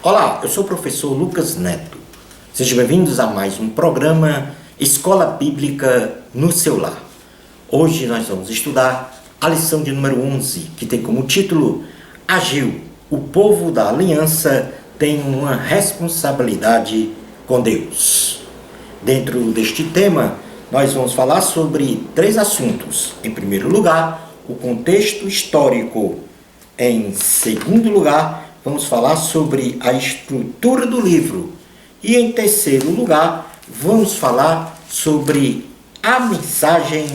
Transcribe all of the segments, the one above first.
Olá, eu sou o professor Lucas Neto. Sejam bem-vindos a mais um programa Escola Bíblica no seu lar. Hoje nós vamos estudar a lição de número 11, que tem como título Ageu, o povo da aliança tem uma responsabilidade com Deus. Dentro deste tema, nós vamos falar sobre 3 assuntos. Em primeiro lugar, o contexto histórico. Em segundo lugar, vamos falar sobre a estrutura do livro. E em terceiro lugar, vamos falar sobre a mensagem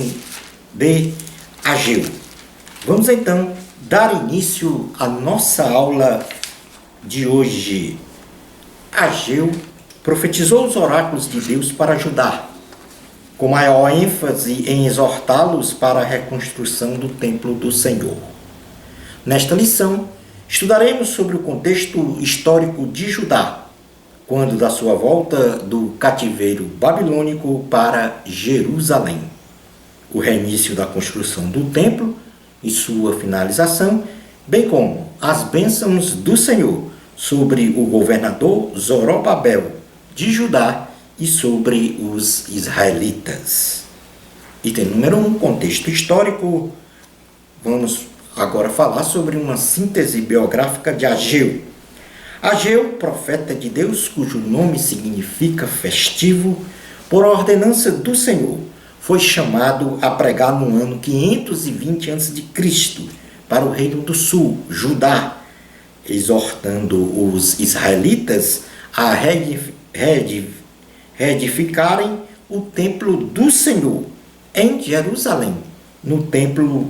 de Ageu. Vamos então dar início à nossa aula de hoje. Ageu profetizou os oráculos de Deus para Judá, com maior ênfase em exortá-los para a reconstrução do templo do Senhor. Nesta lição, estudaremos sobre o contexto histórico de Judá, quando da sua volta do cativeiro babilônico para Jerusalém, o reinício da construção do templo e sua finalização, bem como as bênçãos do Senhor sobre o governador Zorobabel de Judá e sobre os israelitas. Item número 1, contexto histórico. Vamos agora falar sobre uma síntese biográfica de Ageu. Ageu, profeta de Deus, cujo nome significa festivo, por ordenança do Senhor, foi chamado a pregar no ano 520 a.C. para o reino do sul, Judá, exortando os israelitas a reedificarem o templo do Senhor em Jerusalém, no tempo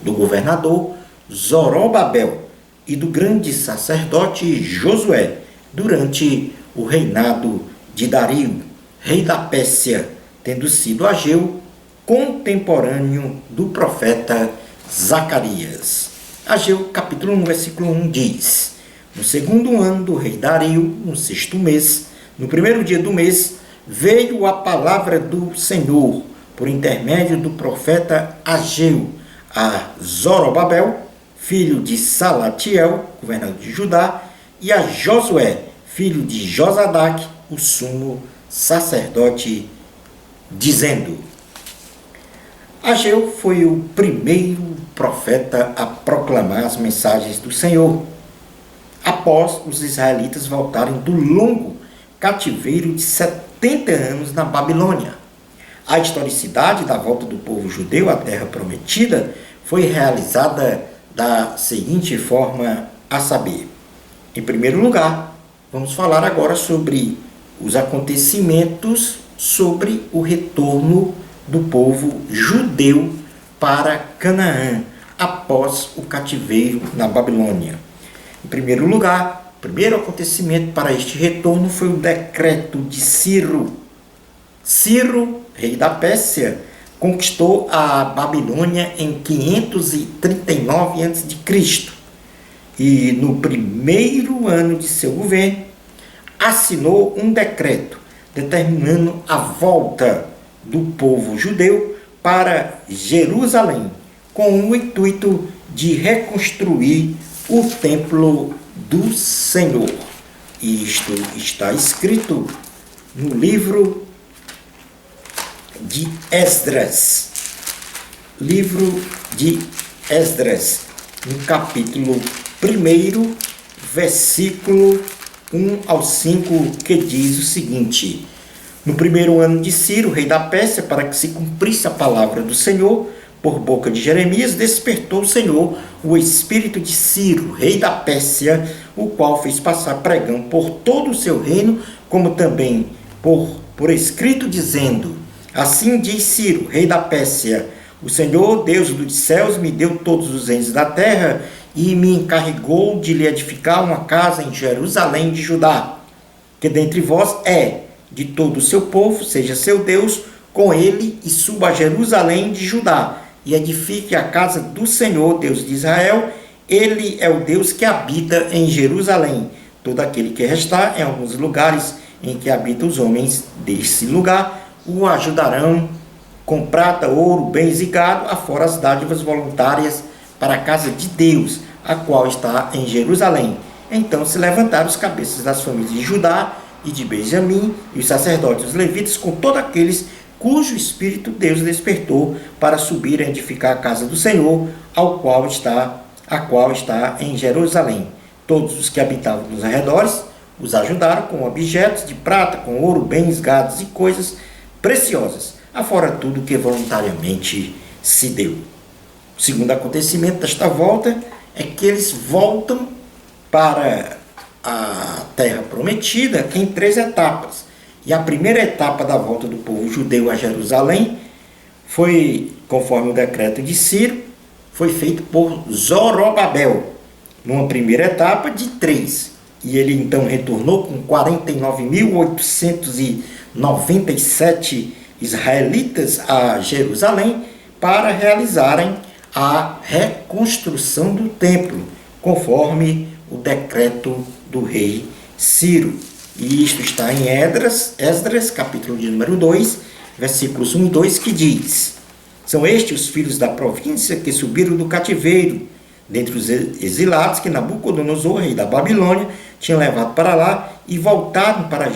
do governador Zorobabel e do grande sacerdote Josué, durante o reinado de Dario, rei da Pérsia, tendo sido Ageu contemporâneo do profeta Zacarias. Ageu, capítulo 1, versículo 1 diz: No segundo ano do rei Dario, no 6º mês, no primeiro dia do mês, veio a palavra do Senhor, por intermédio do profeta Ageu, a Zorobabel, filho de Salatiel, governador de Judá, e a Josué, filho de Josadaque, o sumo sacerdote, dizendo: Ageu foi o primeiro profeta a proclamar as mensagens do Senhor, após os israelitas voltarem do longo cativeiro de 70 anos na Babilônia. A historicidade da volta do povo judeu à terra prometida foi realizada da seguinte forma, a saber: em primeiro lugar, vamos falar agora sobre os acontecimentos sobre o retorno do povo judeu para Canaã após o cativeiro na Babilônia. Em primeiro lugar, o primeiro acontecimento para este retorno foi o decreto de Ciro. Ciro, rei da Pérsia, conquistou a Babilônia em 539 a.C. e no primeiro ano de seu governo assinou um decreto determinando a volta do povo judeu para Jerusalém, com o intuito de reconstruir o templo do Senhor. Isto está escrito no livro de Esdras. Livro de Esdras, no capítulo 1, versículo 1 ao 5, que diz o seguinte: No primeiro ano de Ciro, rei da Pérsia, para que se cumprisse a palavra do Senhor, por boca de Jeremias, despertou o Senhor o espírito de Ciro, rei da Pérsia, o qual fez passar pregão por todo o seu reino, como também por escrito, dizendo: Assim diz Ciro, rei da Pérsia: O Senhor, Deus dos céus, me deu todos os reinos da terra e me encarregou de lhe edificar uma casa em Jerusalém de Judá, que dentre vós é de todo o seu povo, seja seu Deus com ele, e suba a Jerusalém de Judá, e edifique a casa do Senhor, Deus de Israel. Ele é o Deus que habita em Jerusalém. Todo aquele que restar em alguns lugares em que habitam os homens desse lugar, o ajudarão com prata, ouro, bens e gado, afora as dádivas voluntárias para a casa de Deus, a qual está em Jerusalém. Então se levantaram os cabeças das famílias de Judá e de Benjamim, e os sacerdotes e os levitas, com todos aqueles cujo espírito Deus despertou para subir a edificar a casa do Senhor, a qual está em Jerusalém. Todos os que habitavam nos arredores os ajudaram com objetos de prata, com ouro, bens, gados e coisas preciosas, afora tudo que voluntariamente se deu. O segundo acontecimento desta volta é que eles voltam para a terra prometida em 3 etapas. E a primeira etapa da volta do povo judeu a Jerusalém foi, conforme o decreto de Ciro, foi feito por Zorobabel, numa primeira etapa de 3. E ele então retornou com 49.897 israelitas a Jerusalém para realizarem a reconstrução do templo, conforme o decreto do rei Ciro. E isto está em Esdras, capítulo de número 2, versículos 1 e 2, que diz: São estes os filhos da província que subiram do cativeiro, dentre os exilados que Nabucodonosor, rei da Babilônia, tinha levado para lá, e voltaram para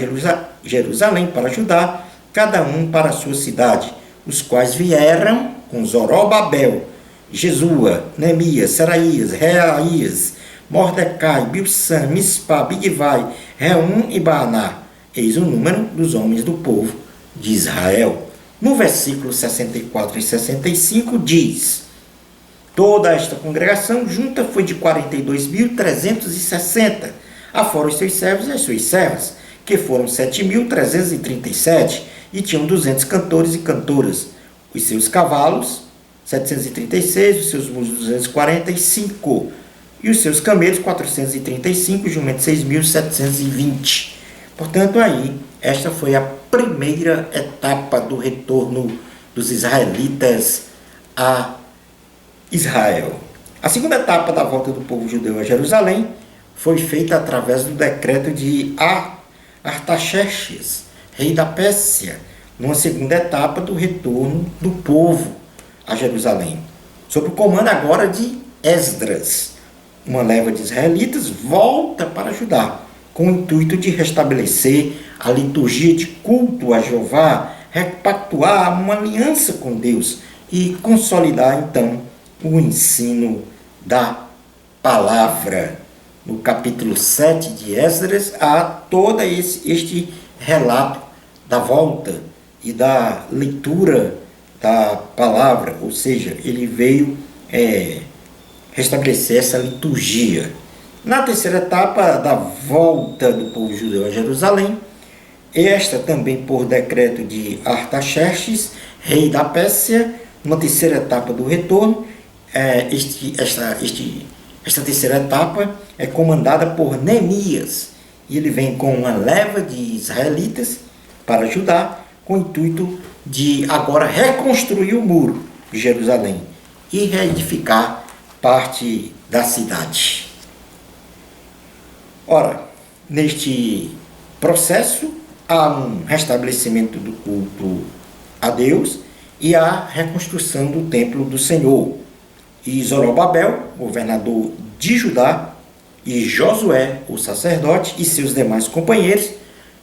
Jerusalém para Judá, cada um para a sua cidade, os quais vieram com Zorobabel, Jesua, Neemias, Seraías, Reaías, Mordecai, Bilsan, Mispá, Bigvai, Reum e Baaná. Eis o número dos homens do povo de Israel. No versículo 64 e 65 diz: Toda esta congregação junta foi de 42.360, afora os seus servos e as suas servas, que foram 7.337, e tinham 200 cantores e cantoras. Os seus cavalos, 736, os seus mulos, 245, e os seus camelos, 435, e jumentos, 6.720. Portanto, aí, esta foi a primeira etapa do retorno dos israelitas a Israel. A segunda etapa da volta do povo judeu a Jerusalém foi feita através do decreto de Artaxerxes, rei da Pérsia, numa segunda etapa do retorno do povo a Jerusalém, sob o comando agora de Esdras. Uma leva de israelitas volta para Judá, com o intuito de restabelecer a liturgia de culto a Jeová, repactuar uma aliança com Deus e consolidar, então, o ensino da palavra. No capítulo 7 de Esdras, há todo este relato da volta e da leitura da palavra, ou seja, ele veio restabelecer essa liturgia. Na terceira etapa da volta do povo judeu a Jerusalém, esta também por decreto de Artaxerxes, rei da Pérsia, uma terceira etapa do retorno. Esta terceira etapa é comandada por Neemias, e ele vem com uma leva de israelitas para Judá, com o intuito de agora reconstruir o muro de Jerusalém e reedificar parte da cidade. Ora, neste processo há um restabelecimento do culto a Deus e a reconstrução do templo do Senhor. E Zorobabel, governador de Judá, e Josué, o sacerdote, e seus demais companheiros,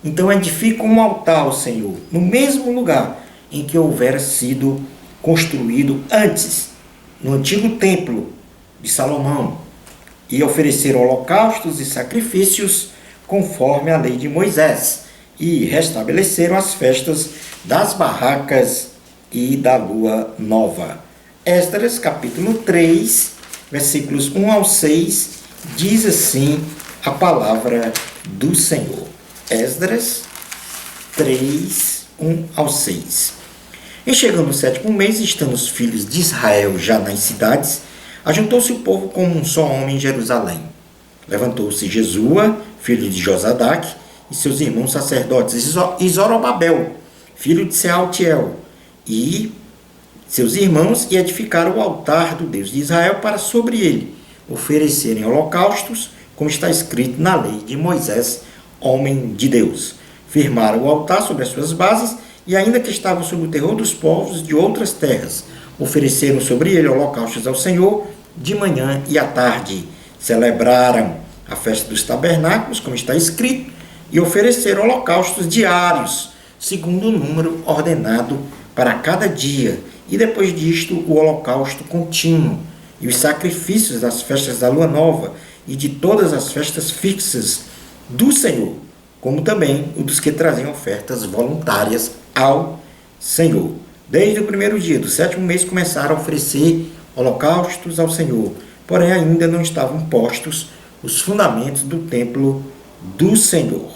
então edificam um altar ao Senhor, no mesmo lugar em que houvera sido construído antes, no antigo templo de Salomão, e ofereceram holocaustos e sacrifícios conforme a lei de Moisés, e restabeleceram as festas das barracas e da lua nova. Esdras, capítulo 3, versículos 1 ao 6, diz assim a palavra do Senhor. Esdras 3, 1 ao 6. E chegando no 7º mês, estando os filhos de Israel já nas cidades, ajuntou-se o povo como um só homem em Jerusalém. Levantou-se Jesua, filho de Josadaque, e seus irmãos sacerdotes, e Zorobabel, filho de Sealtiel, e seus irmãos, e edificaram o altar do Deus de Israel para sobre ele oferecerem holocaustos, como está escrito na lei de Moisés, homem de Deus. Firmaram o altar sobre as suas bases, e ainda que estavam sob o terror dos povos de outras terras, ofereceram sobre ele holocaustos ao Senhor de manhã e à tarde. Celebraram a festa dos tabernáculos, como está escrito, e oferecer holocaustos diários, segundo o número ordenado para cada dia, e depois disto o holocausto contínuo, e os sacrifícios das festas da lua nova e de todas as festas fixas do Senhor, como também o dos que traziam ofertas voluntárias ao Senhor. Desde o primeiro dia do 7º mês começaram a oferecer holocaustos ao Senhor, porém ainda não estavam postos os fundamentos do templo do Senhor.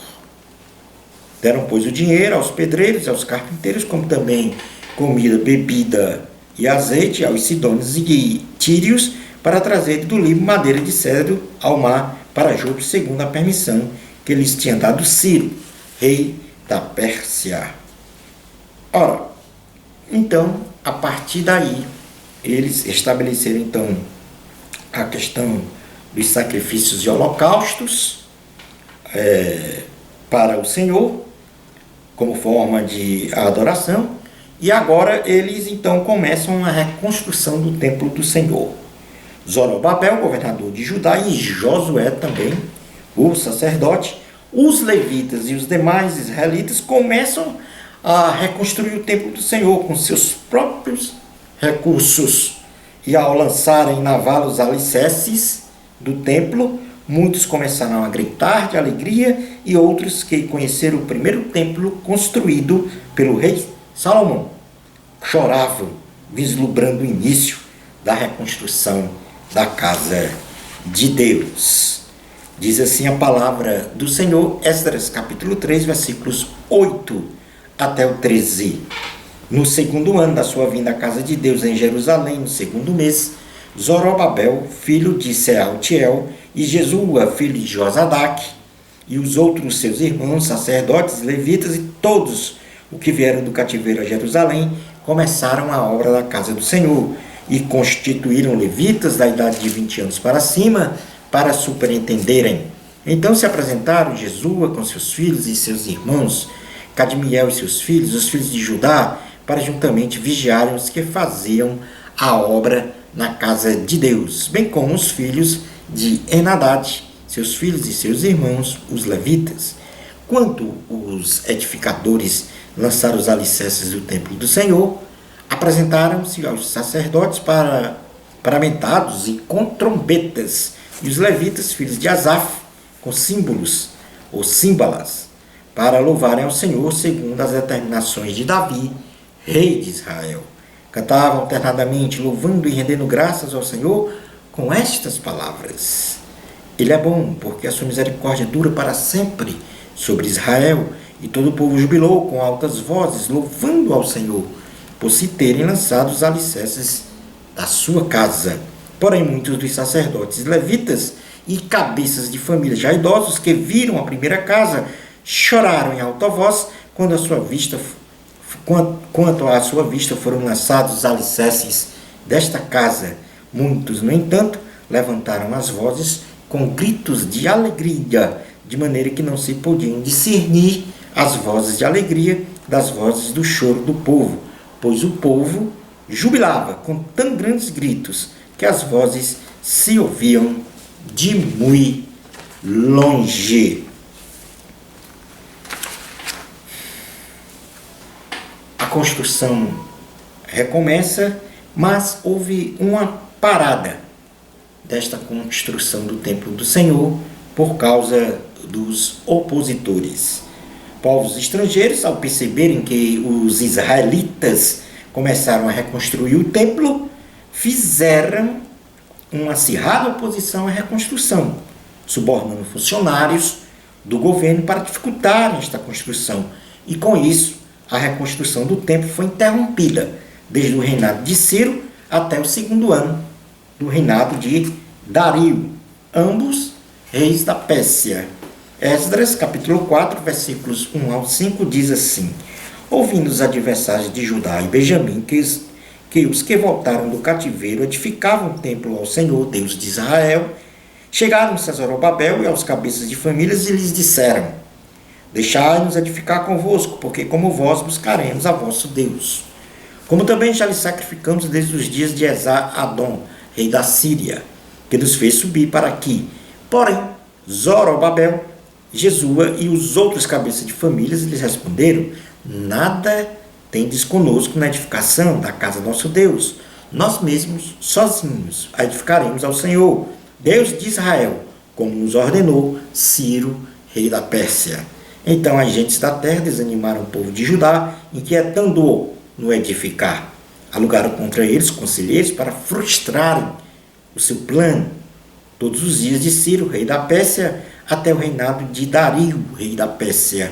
Deram, pois, o dinheiro aos pedreiros e aos carpinteiros, como também comida, bebida e azeite aos sidônios e tírios, para trazer do Líbano madeira de cedro ao mar para Jope, segundo a permissão que lhes tinha dado Ciro, rei da Pérsia. Ora, então, a partir daí, eles estabeleceram, então, a questão dos sacrifícios e holocaustos para o Senhor, como forma de adoração, e agora eles, então, começam a reconstrução do templo do Senhor. Zorobabel, governador de Judá, e Josué também, o sacerdote, os levitas e os demais israelitas começam a reconstruir o templo do Senhor com seus próprios recursos. E ao lançarem na vala os alicerces do templo, muitos começaram a gritar de alegria, e outros que conheceram o primeiro templo construído pelo rei Salomão choravam, vislumbrando o início da reconstrução da casa de Deus. Diz assim a palavra do Senhor, Esdras capítulo 3, versículos 8 até o 13. No 2º ano da sua vinda à casa de Deus em Jerusalém, no 2º mês, Zorobabel, filho de Sealtiel, e Jesua, filho de Josadaque, e os outros seus irmãos, sacerdotes, levitas e todos os que vieram do cativeiro a Jerusalém, começaram a obra da casa do Senhor, e constituíram levitas da idade de 20 anos para cima, para superintenderem. Então se apresentaram Jesua com seus filhos e seus irmãos, Cadmiel e seus filhos, os filhos de Judá, para juntamente vigiarem os que faziam a obra na casa de Deus, bem como os filhos de Enadad, seus filhos e seus irmãos, os levitas. Quando os edificadores lançaram os alicerces do templo do Senhor, apresentaram-se aos sacerdotes paramentados e com trombetas, e os levitas, filhos de Asaf, com símbolos ou símbalas, para louvarem ao Senhor segundo as determinações de Davi, rei de Israel. Cantavam alternadamente, louvando e rendendo graças ao Senhor com estas palavras: Ele é bom, porque a sua misericórdia dura para sempre sobre Israel. E todo o povo jubilou com altas vozes, louvando ao Senhor, por se terem lançado os alicerces da sua casa. Porém, muitos dos sacerdotes levitas e cabeças de família já idosos que viram a primeira casa choraram em alta voz quanto à sua vista foram lançados os alicerces desta casa. Muitos, no entanto, levantaram as vozes com gritos de alegria, de maneira que não se podiam discernir as vozes de alegria das vozes do choro do povo, pois o povo jubilava com tão grandes gritos que as vozes se ouviam de muito longe. A construção recomeça, mas houve uma parada desta construção do templo do Senhor por causa dos opositores. Povos estrangeiros, ao perceberem que os israelitas começaram a reconstruir o templo, fizeram uma acirrada oposição à reconstrução, subornando funcionários do governo para dificultarem esta construção. E com isso, a reconstrução do templo foi interrompida, desde o reinado de Ciro até o 2º ano do reinado de Dario, ambos reis da Pérsia. Esdras, capítulo 4, versículos 1 ao 5, diz assim: Ouvindo os adversários de Judá e Benjamim que os que voltaram do cativeiro edificavam o templo ao Senhor, Deus de Israel, chegaram-se a Zorobabel e aos cabeças de famílias e lhes disseram: Deixai-nos edificar convosco, porque como vós buscaremos a vosso Deus. Como também já lhe sacrificamos desde os dias de Esar-Adom, rei da Síria, que nos fez subir para aqui. Porém, Zorobabel, Jesua e os outros cabeças de famílias lhes responderam: nada tendes conosco na edificação da casa do nosso Deus. Nós mesmos, sozinhos, a edificaremos ao Senhor, Deus de Israel, como nos ordenou Ciro, rei da Pérsia. Então as gentes da terra desanimaram o povo de Judá, inquietando-o no edificar. Alugaram contra eles conselheiros para frustrarem o seu plano. Todos os dias de Ciro, rei da Pérsia, até o reinado de Dario, rei da Pérsia.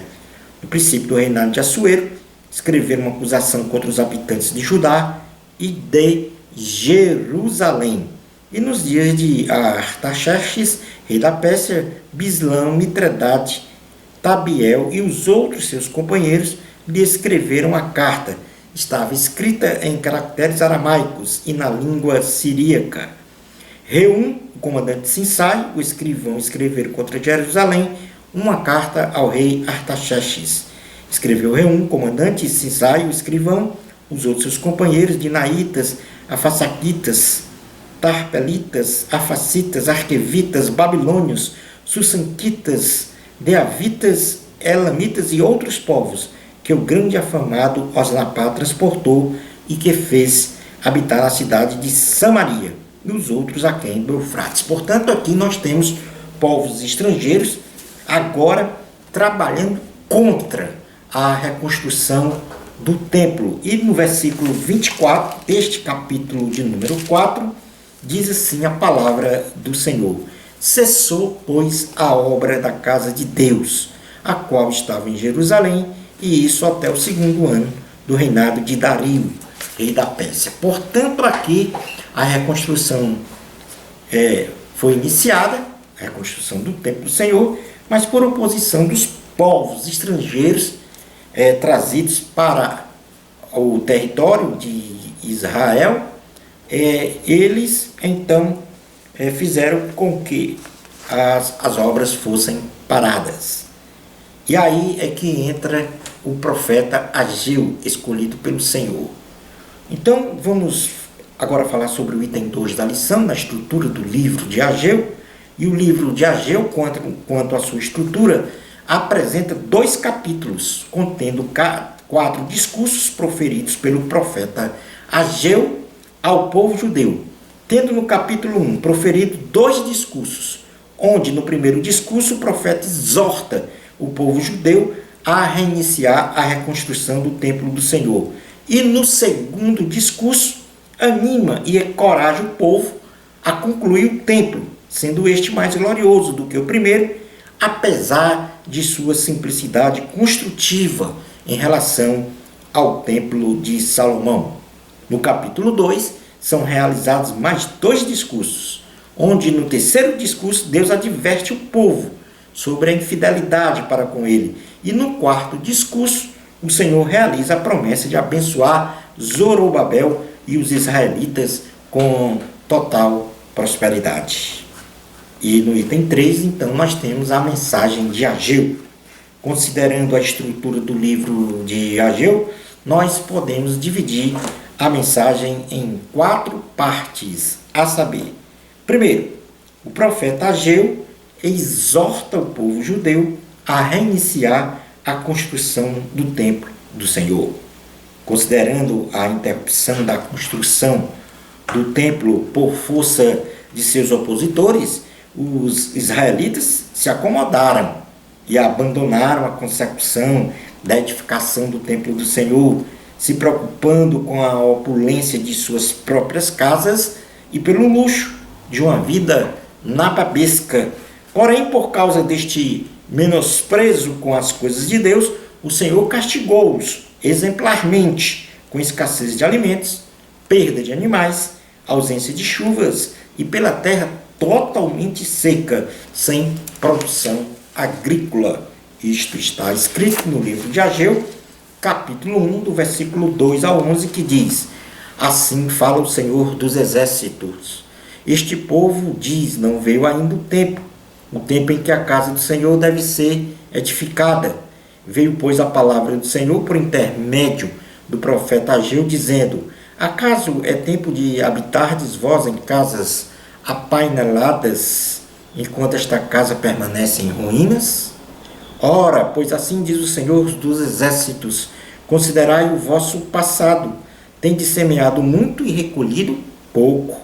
No princípio do reinado de Assuero, escreveram uma acusação contra os habitantes de Judá e de Jerusalém. E nos dias de Artaxerxes, rei da Pérsia, Bislão, Mitredate, Tabiel e os outros seus companheiros lhe escreveram a carta. Estava escrita em caracteres aramaicos e na língua siríaca. Reum, o comandante Sinsai, o escrivão, escreveram contra Jerusalém uma carta ao rei Artaxerxes. Escreveu Reum, comandante, Sinsai, o escrivão, os outros seus companheiros, Dinaitas, Afasaquitas, Tarpelitas, Afacitas, Arquevitas, Babilônios, Sussanquitas, Deavitas, Elamitas e outros povos, que o grande afamado Osnapá transportou e que fez habitar na cidade de Samaria, e os outros aquém do Eufrates. Portanto, aqui nós temos povos estrangeiros agora trabalhando contra a reconstrução do templo. E no versículo 24 deste capítulo de número 4, diz assim a palavra do Senhor: cessou, pois, a obra da casa de Deus, a qual estava em Jerusalém, e isso até o 2º ano do reinado de Dario, rei da Pérsia. Portanto, aqui a reconstrução foi iniciada, a reconstrução do templo do Senhor, mas por oposição dos povos estrangeiros trazidos para o território de Israel, eles então fizeram com que as obras fossem paradas. E aí é que entra o profeta Ageu, escolhido pelo Senhor. Então vamos agora falar sobre o item 2 da lição, na estrutura do livro de Ageu. E o livro de Ageu, quanto à sua estrutura, apresenta 2 capítulos, contendo 4 discursos proferidos pelo profeta Ageu ao povo judeu, tendo no capítulo 1 proferido 2 discursos, onde no primeiro discurso o profeta exorta o povo judeu a reiniciar a reconstrução do templo do Senhor, e no segundo discurso anima e encoraja o povo a concluir o templo, sendo este mais glorioso do que o primeiro, apesar de sua simplicidade construtiva em relação ao templo de Salomão. No capítulo 2, são realizados mais 2 discursos, onde no terceiro discurso Deus adverte o povo sobre a infidelidade para com ele, e no quarto discurso o Senhor realiza a promessa de abençoar Zorobabel e os israelitas com total prosperidade. E no item 3, então, nós temos a mensagem de Ageu. Considerando a estrutura do livro de Ageu, nós podemos dividir a mensagem em 4 partes, a saber: primeiro, o profeta Ageu exorta o povo judeu a reiniciar a construção do templo do Senhor. Considerando a interrupção da construção do templo por força de seus opositores, os israelitas se acomodaram e abandonaram a consecução da edificação do templo do Senhor, se preocupando com a opulência de suas próprias casas e pelo luxo de uma vida nababesca. Porém, por causa deste menosprezo com as coisas de Deus, o Senhor castigou-os exemplarmente, com escassez de alimentos, perda de animais, ausência de chuvas e pela terra totalmente seca, sem produção agrícola. Isto está escrito no livro de Ageu, capítulo 1, do versículo 2 ao 11, que diz: assim fala o Senhor dos exércitos. Este povo diz, não veio ainda o tempo em que a casa do Senhor deve ser edificada. Veio, pois, a palavra do Senhor por intermédio do profeta Ageu, dizendo: acaso é tempo de habitardes vós em casas apaineladas enquanto esta casa permanece em ruínas? Ora, pois assim diz o Senhor dos Exércitos: considerai o vosso passado. Tendes semeado muito e recolhido pouco.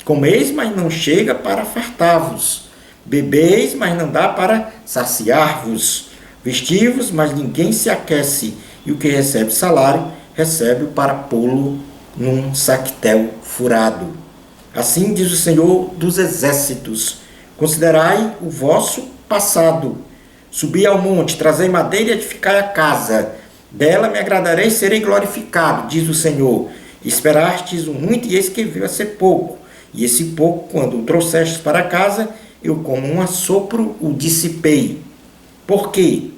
Comeis, mas não chega para fartar-vos. Bebeis, mas não dá para saciar-vos. Vestivos, mas ninguém se aquece. E o que recebe salário, recebe para pô-lo num saquetel furado. Assim diz o Senhor dos Exércitos: considerai o vosso passado. Subi ao monte, trazei madeira e edificai a casa. Dela me agradarei e serei glorificado, diz o Senhor. Esperastes o muito e eis que veio a ser pouco. E esse pouco, quando o trouxestes para casa, eu como um assopro o dissipei. Por quê?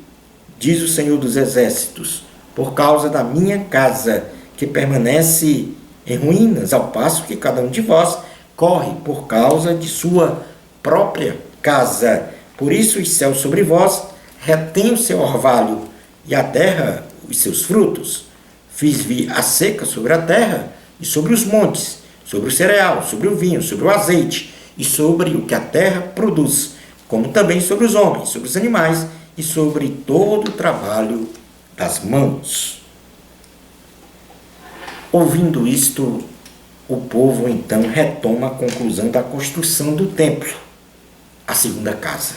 Diz o Senhor dos Exércitos: por causa da minha casa, que permanece em ruínas, ao passo que cada um de vós corre por causa de sua própria casa. Por isso os céus sobre vós retêm o seu orvalho, e a terra os seus frutos. Fiz vir a seca sobre a terra e sobre os montes, sobre o cereal, sobre o vinho, sobre o azeite, e sobre o que a terra produz, como também sobre os homens, sobre os animais, e sobre todo o trabalho das mãos. Ouvindo isto, o povo então retoma a conclusão da construção do templo, a segunda casa.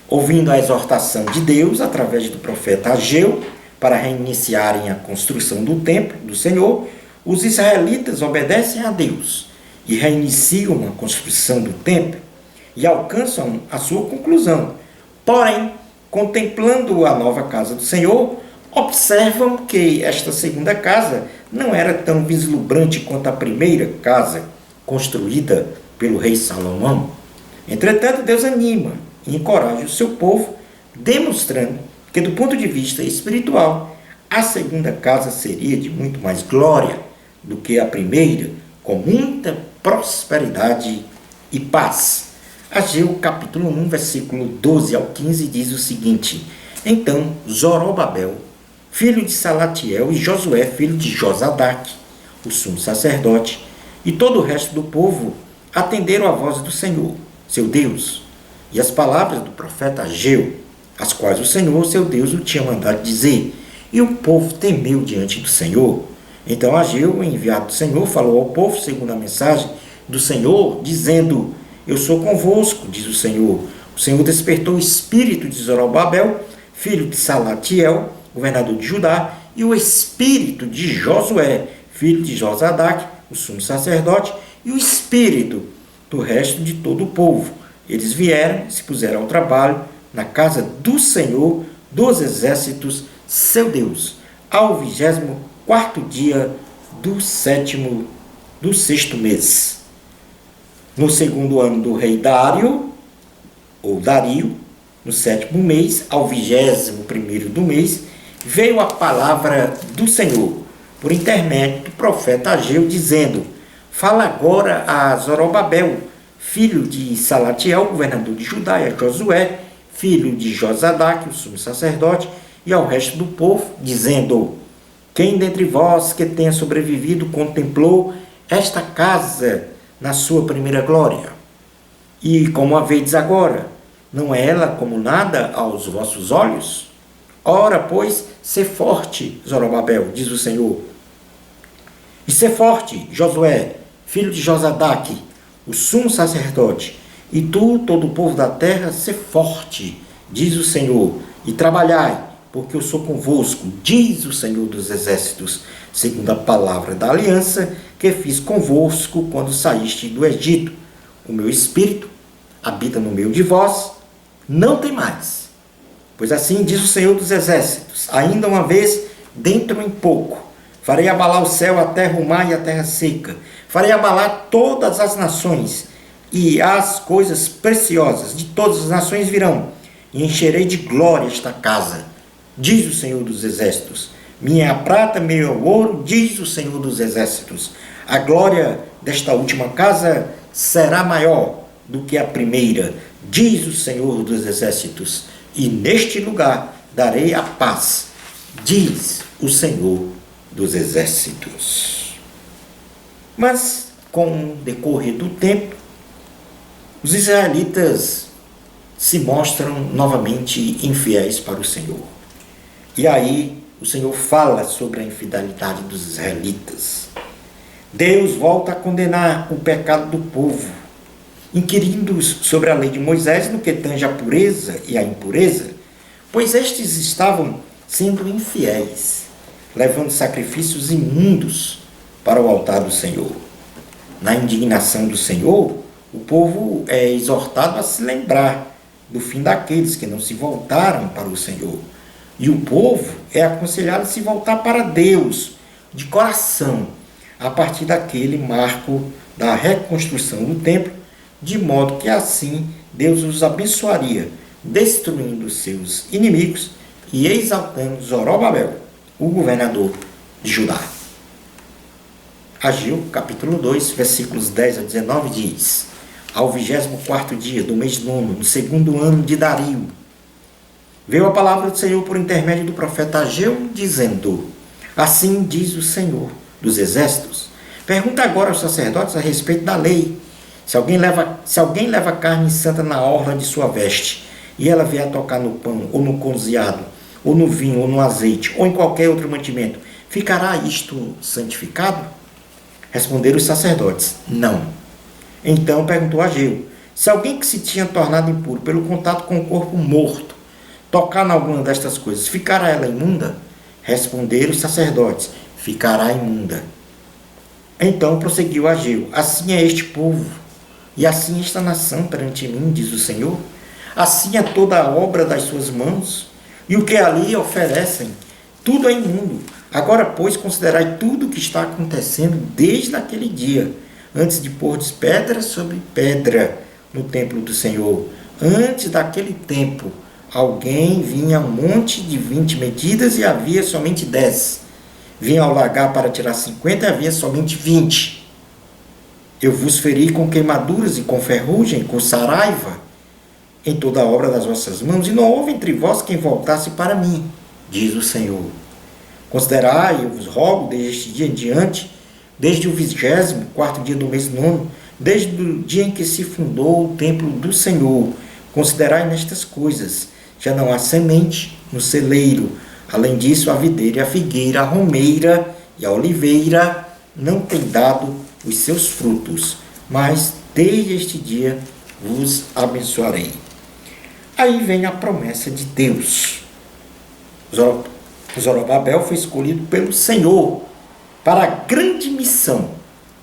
Ouvindo a exortação de Deus através do profeta Ageu para reiniciarem a construção do templo do Senhor, os israelitas obedecem a Deus e reiniciam a construção do templo e alcançam a sua conclusão. Porém, contemplando a nova casa do Senhor, observam que esta segunda casa não era tão vislumbrante quanto a primeira casa construída pelo rei Salomão. Entretanto, Deus anima e encoraja o seu povo, demonstrando que, do ponto de vista espiritual, a segunda casa seria de muito mais glória do que a primeira, com muita prosperidade e paz. Ageu capítulo 1, versículo 12 ao 15 diz o seguinte: então Zorobabel, filho de Salatiel, e Josué, filho de Josadaque, o sumo sacerdote, e todo o resto do povo atenderam à voz do Senhor, seu Deus, e as palavras do profeta Ageu, as quais o Senhor, seu Deus, o tinha mandado dizer. E o povo temeu diante do Senhor. Então Ageu, o enviado do Senhor, falou ao povo segundo a mensagem do Senhor, dizendo: eu sou convosco, diz o Senhor. O Senhor despertou o espírito de Zorobabel, filho de Salatiel, governador de Judá, e o espírito de Josué, filho de Josadaque, o sumo sacerdote, e o espírito do resto de todo o povo. Eles vieram e se puseram ao trabalho na casa do Senhor dos Exércitos, seu Deus, ao 24º dia do sexto mês. No segundo ano do rei Dário, ou Dario, no 7º mês, ao 21º do mês, veio a palavra do Senhor, por intermédio do profeta Ageu, dizendo: fala agora a Zorobabel, filho de Salatiel, governador de Judá, e a Josué, filho de Josadaque, o sumo sacerdote, e ao resto do povo, dizendo: quem dentre vós que tenha sobrevivido contemplou esta casa na sua primeira glória? E como a vedes agora, não é ela como nada aos vossos olhos? Ora, pois, sê forte, Zorobabel, diz o Senhor. E sê forte, Josué, filho de Josadaque, o sumo sacerdote, e tu, todo o povo da terra, sê forte, diz o Senhor, e trabalhai, porque eu sou convosco, diz o Senhor dos Exércitos, segundo a palavra da aliança que fiz convosco quando saíste do Egito. O meu espírito habita no meio de vós, não tem mais. Pois assim diz o Senhor dos Exércitos: ainda uma vez, dentro em pouco, farei abalar o céu, a terra, o mar e a terra seca. Farei abalar todas as nações, e as coisas preciosas de todas as nações virão, e encherei de glória esta casa, diz o Senhor dos Exércitos. Minha é a prata, meu é o ouro, diz o Senhor dos Exércitos. A glória desta última casa será maior do que a primeira, diz o Senhor dos Exércitos. E neste lugar darei a paz, diz o Senhor dos Exércitos. Mas, com o decorrer do tempo, Os israelitas se mostram novamente infiéis para o Senhor. E aí o Senhor fala sobre a infidelidade dos israelitas. Deus volta a condenar o pecado do povo, inquirindo sobre a lei de Moisés no que tange a pureza e a impureza, pois estes estavam sendo infiéis, levando sacrifícios imundos para o altar do Senhor. Na indignação do Senhor, o povo é exortado a se lembrar do fim daqueles que não se voltaram para o Senhor. E o povo é aconselhado a se voltar para Deus, de coração, a partir daquele marco da reconstrução do templo, de modo que assim Deus os abençoaria, destruindo seus inimigos e exaltando Zorobabel, o governador de Judá. Ageu, capítulo 2, versículos 10 a 19, diz: Ao 24º dia do mês nono, no segundo ano de Dario, veio a palavra do Senhor por intermédio do profeta Ageu, dizendo: Assim diz o Senhor dos exércitos, pergunta agora aos sacerdotes a respeito da lei. Se alguém leva carne santa na orla de sua veste, e ela vier a tocar no pão, ou no cozinhado, ou no vinho, ou no azeite, ou em qualquer outro mantimento, ficará isto santificado? Responderam os sacerdotes: Não. Então perguntou Ageu: Se alguém que se tinha tornado impuro pelo contato com o corpo morto tocar em alguma destas coisas, ficará ela imunda? Responderam os sacerdotes: Ficará imunda. Então prosseguiu Ageu: Assim é este povo, e assim esta nação perante mim, diz o Senhor. Assim é toda a obra das suas mãos, e o que ali oferecem, tudo é imundo. Agora, pois, considerai tudo o que está acontecendo desde aquele dia, antes de pôr pedra sobre pedra no templo do Senhor. Antes daquele tempo, alguém vinha a um monte de 20 medidas e havia somente 10. Vinha ao lagar para tirar 50 e havia somente 20. Eu vos feri com queimaduras e com ferrugem, com saraiva, em toda a obra das vossas mãos, e não houve entre vós quem voltasse para mim, diz o Senhor. Considerai, eu vos rogo, desde este dia em diante, desde o 24º dia do mês nono, desde o dia em que se fundou o templo do Senhor, considerai nestas coisas. Já não há semente no celeiro. Além disso, a videira e a figueira, a romeira e a oliveira não têm dado os seus frutos, mas desde este dia vos abençoarei. Aí vem a promessa de Deus. Zorobabel foi escolhido pelo Senhor para a grande missão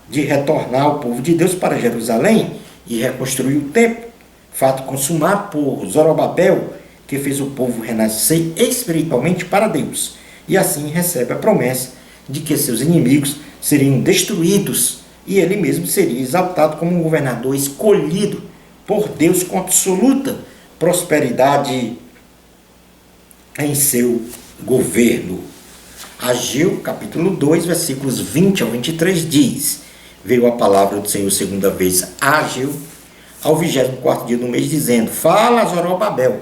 de retornar o povo de Deus para Jerusalém e reconstruir o templo, fato consumado por Zorobabel, que fez o povo renascer espiritualmente para Deus, e assim recebe a promessa de que seus inimigos seriam destruídos e ele mesmo seria exaltado como um governador escolhido por Deus com absoluta prosperidade em seu governo. Ageu, capítulo 2, versículos 20 ao 23 diz: Veio a palavra do Senhor segunda vez a Ageu, ao 24º dia do mês, dizendo: Fala a Zorobabel,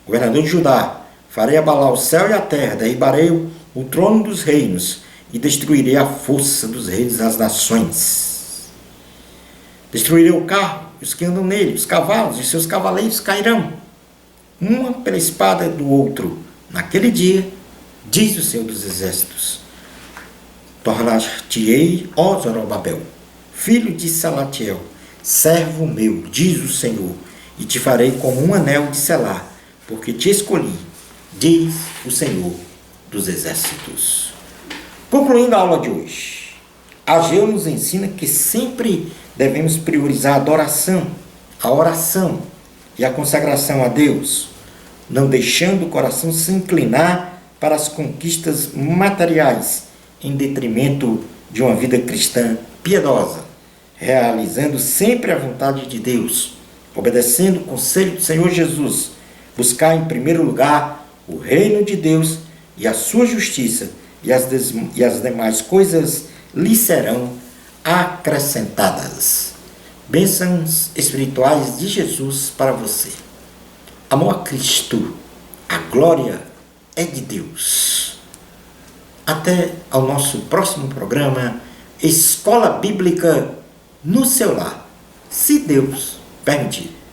governador de Judá, farei abalar o céu e a terra, derribarei o trono dos reinos e destruirei a força dos reis das nações. Destruirei o carro, os que andam nele, os cavalos e seus cavaleiros cairão, uma pela espada do outro. Naquele dia, diz o Senhor dos Exércitos, tornar-te-ei, ó Zorobabel, filho de Salatiel, servo meu, diz o Senhor, e te farei como um anel de selar, porque te escolhi, diz o Senhor dos Exércitos. Concluindo a aula de hoje, Ageu nos ensina que sempre devemos priorizar a adoração, a oração e a consagração a Deus, não deixando o coração se inclinar para as conquistas materiais, em detrimento de uma vida cristã piedosa, realizando sempre a vontade de Deus, obedecendo o conselho do Senhor Jesus, buscar em primeiro lugar o reino de Deus e a sua justiça, e as demais coisas lhe serão acrescentadas. Bênçãos espirituais de Jesus para você. Amor a Cristo, a glória é de Deus. Até ao nosso próximo programa, Escola Bíblica no seu lar, se Deus permitido.